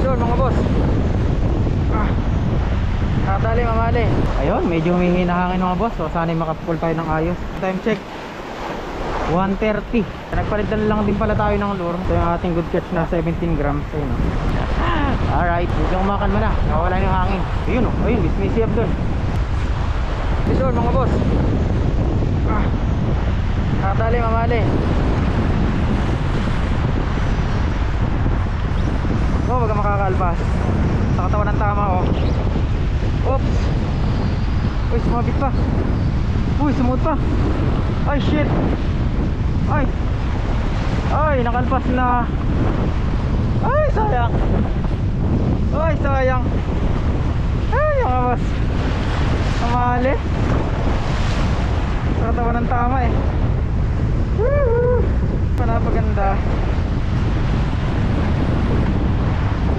Yun mga boss. Nakadali mamali. Ayun, medyo humihina hangin mga boss. So sana'y makapul tayo ng ayos. Time check 1:30. Nagpalitan lang din pala tayo ng lure. Ito yung ating good catch na 17 grams. Ayun, alright, medyo kumakalma na. Nakawala yung hangin. Ayun o, ayun, dismissive doon. Yun mga boss. Nakadali mamali. Oh, wag kang makakalpas. Sa katawan ng tama oh. Oops. Uy, sumabit pa. Uy, sumut pa. Ay, shit. Ay, nakalpas na. Ay, sayang. Ay, sayang. Ay, mga boss. Mamali. Sa katawan ng tama eh. Woohoo. Panapaganda.